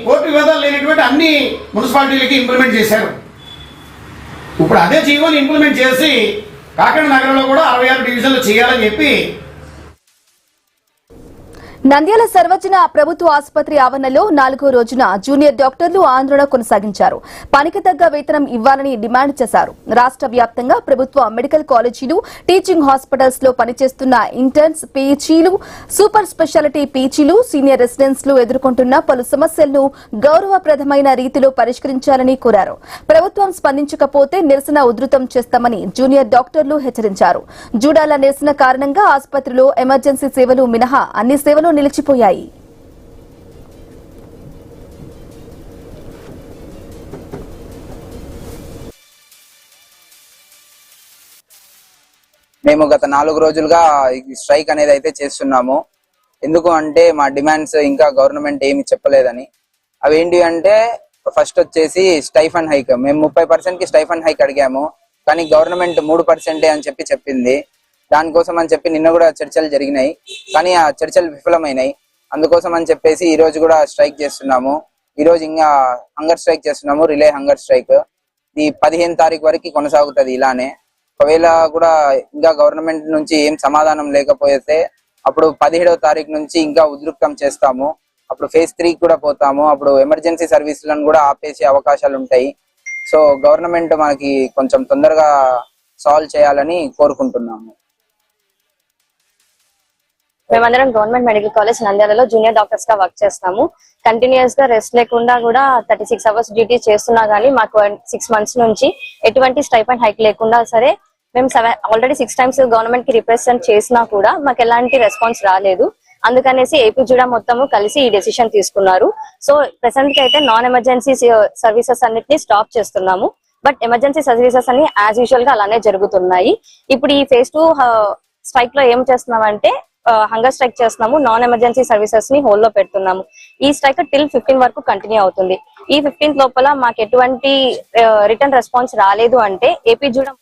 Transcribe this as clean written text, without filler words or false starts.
Court వివాదాలు లేనటువంటి అన్ని మున్సిపాలిటీలకి ఇంప్లిమెంట్ చేశారు. ఇప్పుడు అదే జీవోని ఇంప్లిమెంట్ చేసి కాకినాడ నగరంలో కూడా 66 డివిజన్లు చేయాలని చెప్పి నంద్యాల సర్వజన ప్రభుత్వ ఆసుపత్రి ఆవరణలో 4వ రోజున జూనియర్ డాక్టర్లు ఆందోళన కొనసాగించారు. పనికి తగ్గ వేతనం ఇవ్వాలని డిమాండ్ చేశారు. రాష్ట్ర వ్యాప్తంగా ప్రభుత్వ మెడికల్ కాలేజీలు, టీచింగ్ హాస్పిటల్స్ లో పనిచేస్తున్న ఇంటర్న్స్, పీజీలు, సూపర్ స్పెషాలిటీ పీజీలు, సీనియర్ రెసిడెంట్స్ లు ఎదుర్కొంటున్న పలు సమస్యలను గౌరవప్రదమైన రీతిలో పరిష్కరించాలని కోరారు. ప్రభుత్వం స్పందించకపోతే నిరసన ఉధృతం చేస్తామని జూనియర్ డాక్టర్లు హెచ్చరించారు. జూడాల నిరసన కారణంగా ఆసుపత్రిలో ఎమర్జెన్సీ సేవలు మినహా అన్ని సేవలు నిలిచిపోయాయి. మేము గత 4 రోజులుగా స్ట్రైక్ అనేది అయితే చేస్తున్నాము. ఎందుకు అంటే మా డిమాండ్స్ ఇంకా గవర్నమెంట్ ఏమి చెప్పలేదని. అవి ఏంటి అంటే ఫస్ట్ వచ్చేసి స్టైఫండ్ హైక్. మేము 30% కి స్టైఫండ్ హైక్ అడిగాము, కానీ గవర్నమెంట్ 3% అని చెప్పింది. దానికోసం అని చెప్పి నిన్న కూడా చర్చలు జరిగినాయి, కానీ ఆ చర్చలు విఫలమైనాయి. అందుకోసం అని చెప్పేసి ఈ రోజు కూడా స్ట్రైక్ చేస్తున్నాము. ఈ రోజు ఇంకా హంగర్ స్ట్రైక్ చేస్తున్నాము, రిలే హంగర్ స్ట్రైక్. ఈ 15 తారీఖు వరకు కొనసాగుతుంది ఇలానే. ఒకవేళ కూడా ఇంకా గవర్నమెంట్ నుంచి ఏం సమాధానం లేకపోతే అప్పుడు 17వ తారీఖు నుంచి ఇంకా ఉధృతం చేస్తాము. అప్పుడు ఫేజ్ 3 కూడా పోతాము. అప్పుడు ఎమర్జెన్సీ సర్వీసులను కూడా ఆపేసే అవకాశాలు ఉంటాయి. సో గవర్నమెంట్ మనకి కొంచెం తొందరగా సాల్వ్ చేయాలని కోరుకుంటున్నాము. మేమందరం గవర్నమెంట్ మెడికల్ కాలేజ్ నంద్యాలలో జూనియర్ డాక్టర్స్ గా వర్క్ చేస్తాము. కంటిన్యూస్ గా రెస్ట్ లేకుండా కూడా 36 అవర్స్ డ్యూటీ చేస్తున్నా గానీ మాకు 6 మంత్స్ నుంచి ఎటువంటి స్టైఫండ్ హైక్ లేకుండా సరే మేము ఆల్రెడీ 6 టైమ్స్ గవర్నమెంట్ కి రిప్రజెంట్ చేసినా కూడా మాకు ఎలాంటి రెస్పాన్స్ రాలేదు. అందుకనేసి ఏపీ జూడా మొత్తము కలిసి ఈ డెసిషన్ తీసుకున్నారు. సో ప్రెసెంట్ కి అయితే నాన్ ఎమర్జెన్సీ సర్వీసెస్ అన్నిటిని స్టాప్ చేస్తున్నాము. బట్ ఎమర్జెన్సీ సర్వీసెస్ అన్ని యాజ్ యూజువల్ గా అలానే జరుగుతున్నాయి. ఇప్పుడు ఈ ఫేజ్ 2 స్ట్రైక్ లో ఏం చేస్తున్నామంటే హంగర్ స్ట్రైక్ చేస్తున్నాము. నాన్ ఎమర్జెన్సీ సర్వీసెస్ ని హోల్డ్ లో పెడుతున్నాము. ఈ స్ట్రైక్ టిల్ 15 వరకు కంటిన్యూ అవుతుంది. ఈ 15th లోపల మాకు ఎటువంటి రిటర్న్ రెస్పాన్స్ రాలేదు అంటే ఏపీ జూడా